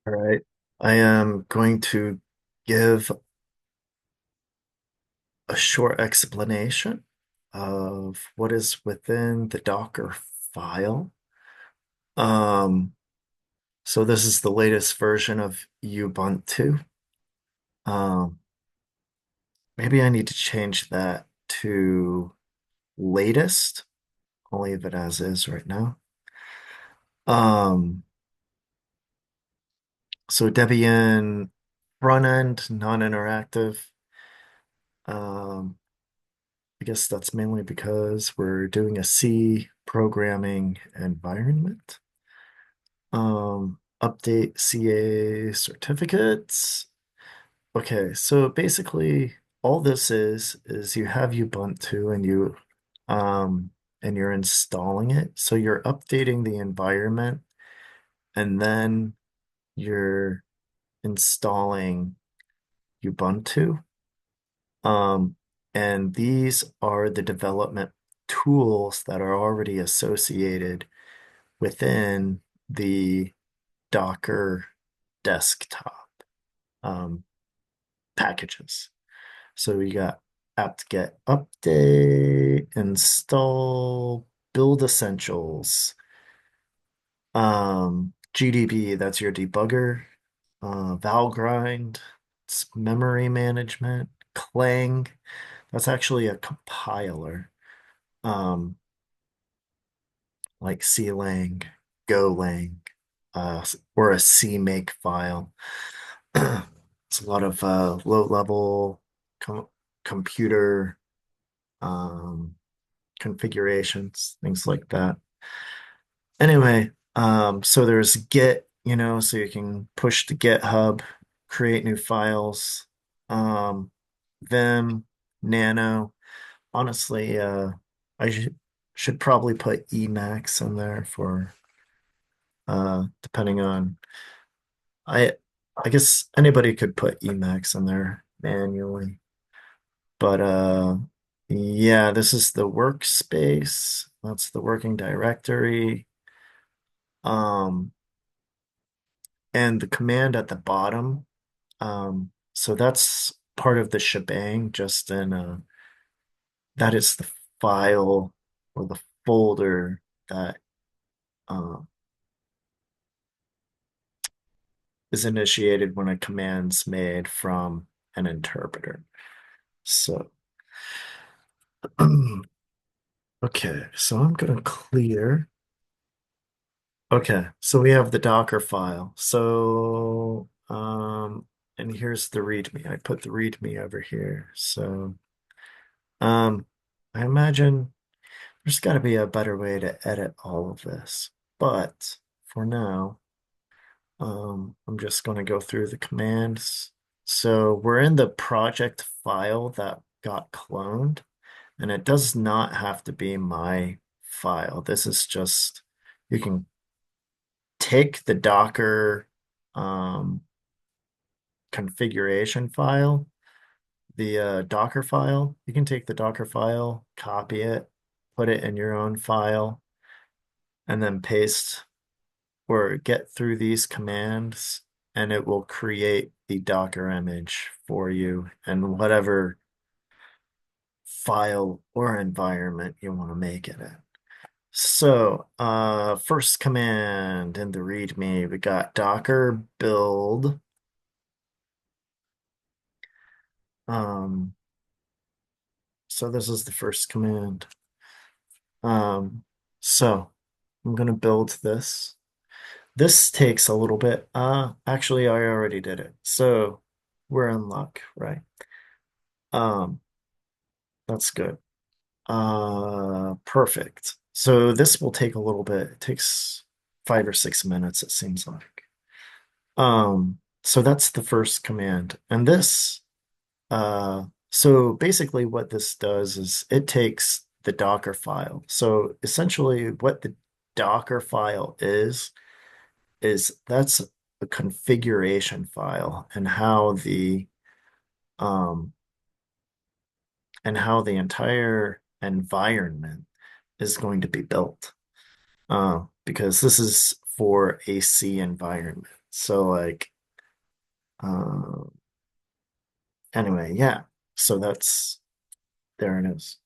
All right. I am going to give a short explanation of what is within the Docker file. Um, so this is the latest version of Ubuntu. Um, Maybe I need to change that to latest. I'll leave it as is right now. Um, so Debian front end, non-interactive. Um, I guess that's mainly because we're doing a C programming environment. Update CA certificates. Okay, so basically all this is you have Ubuntu and you're installing it. So you're updating the environment and then you're installing Ubuntu. Um, and these are the development tools that are already associated within the Docker desktop um, packages. So we got apt-get update, install, build essentials, GDB, that's your debugger, Valgrind, it's memory management, Clang, that's actually a compiler, um, like CLang, GoLang, or a CMake file. It's a lot of low-level com computer um, configurations, things like that. Anyway, so there's Git, so you can push to GitHub, create new files, um, Vim, Nano. Honestly, I should probably put Emacs in there for depending on I I guess anybody could put Emacs in there manually. But yeah, this is the workspace. That's the working directory. Um and the command at the bottom. So that's part of the shebang, just in that is the file or the folder that um is initiated when a command's made from an interpreter. So okay, so I'm gonna clear. Okay, so we have the Docker file. So, and here's the README. I put the README over here. So, um, I imagine there's got to be a better way to edit all of this. But for now, I'm just going to go through the commands. So we're in the project file that got cloned, and it does not have to be my file. This is just, you can take the Docker um, configuration file, the Docker file. You can take the Docker file, copy it, put it in your own file, and then paste or get through these commands, and it will create the Docker image for you and whatever file or environment you want to make it in. So, first command in the README, we got Docker build. Um, so this is the first command. Um, so I'm gonna build this. This takes a little bit. Actually, I already did it. So we're in luck, right? Um, that's good. Perfect. So this will take a little bit. It takes 5 or 6 minutes, it seems like. So that's the first command. And this, so basically what this does is it takes the Docker file. So essentially what the Docker file is that's a configuration file um and how the entire environment is going to be built. Because this is for a C environment. So like, um, anyway, yeah. So that's there it is.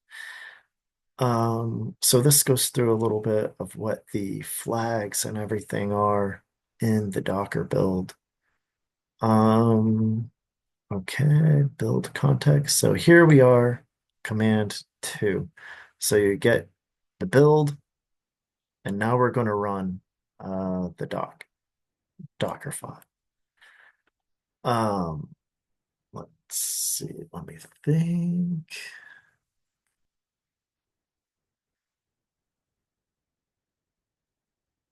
So this goes through a little bit of what the flags and everything are in the Docker build. Um, okay, build context. So here we are, command two. So you get the build, and now we're going to run the Docker file. Um, let's see, let me think.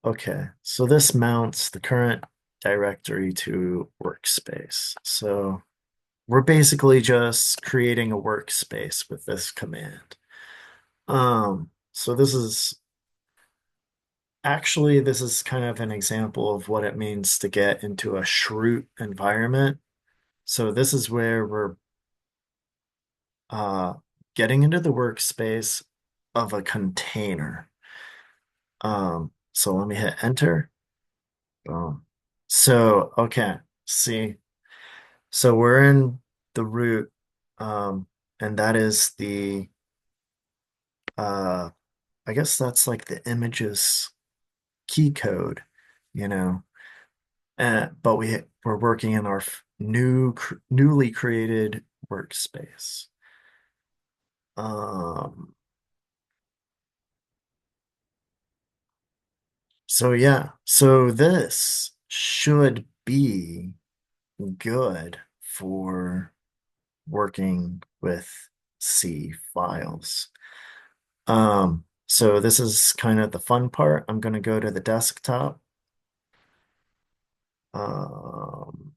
Okay, so this mounts the current directory to workspace. So we're basically just creating a workspace with this command. So this is kind of an example of what it means to get into a chroot environment. So this is where we're uh, getting into the workspace of a container. So let me hit enter. Boom. So, okay, see, so we're in the root, um, and that is uh, I guess that's like the image's key code, you know. But we're working in our newly created workspace. Um, so yeah, so this should be good for working with C files. So this is kind of the fun part. I'm going to go to the desktop. Um,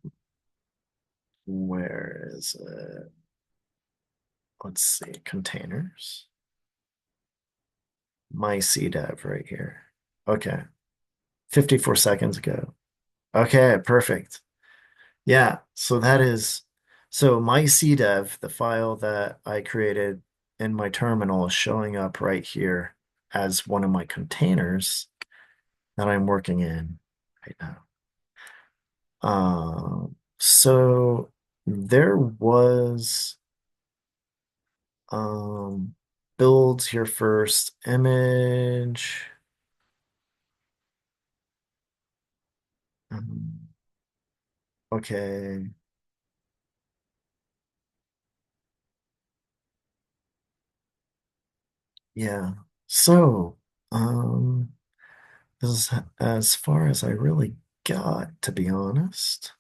where is it? Let's see, containers. My CDEV right here. Okay, 54 seconds ago. Okay, perfect. Yeah, so my CDEV, the file that I created in my terminal is showing up right here as one of my containers that I'm working in right now. So there was um builds your first image. Um, okay. Yeah. So, um, this is as far as I really got, to be honest.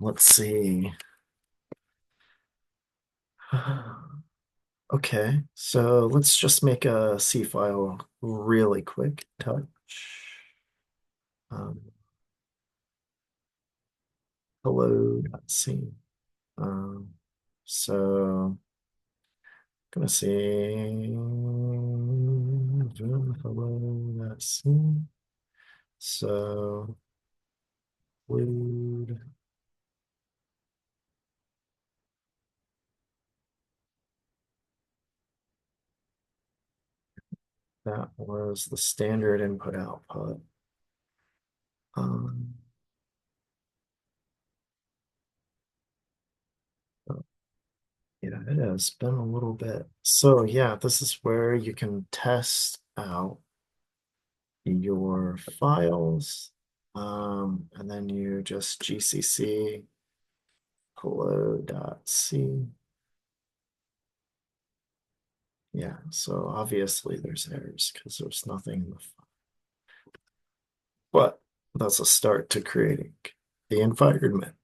Let's see. Okay, so let's just make a C file really quick. Touch. Um, hello.c. Um, so gonna say hello.c. So include that was the standard input output. Um, oh, yeah, it has been a little bit. So yeah, this is where you can test out your files. And then you just gcc hello.c. Yeah, so obviously there's errors because there's nothing in the file. But that's a start to creating the environment.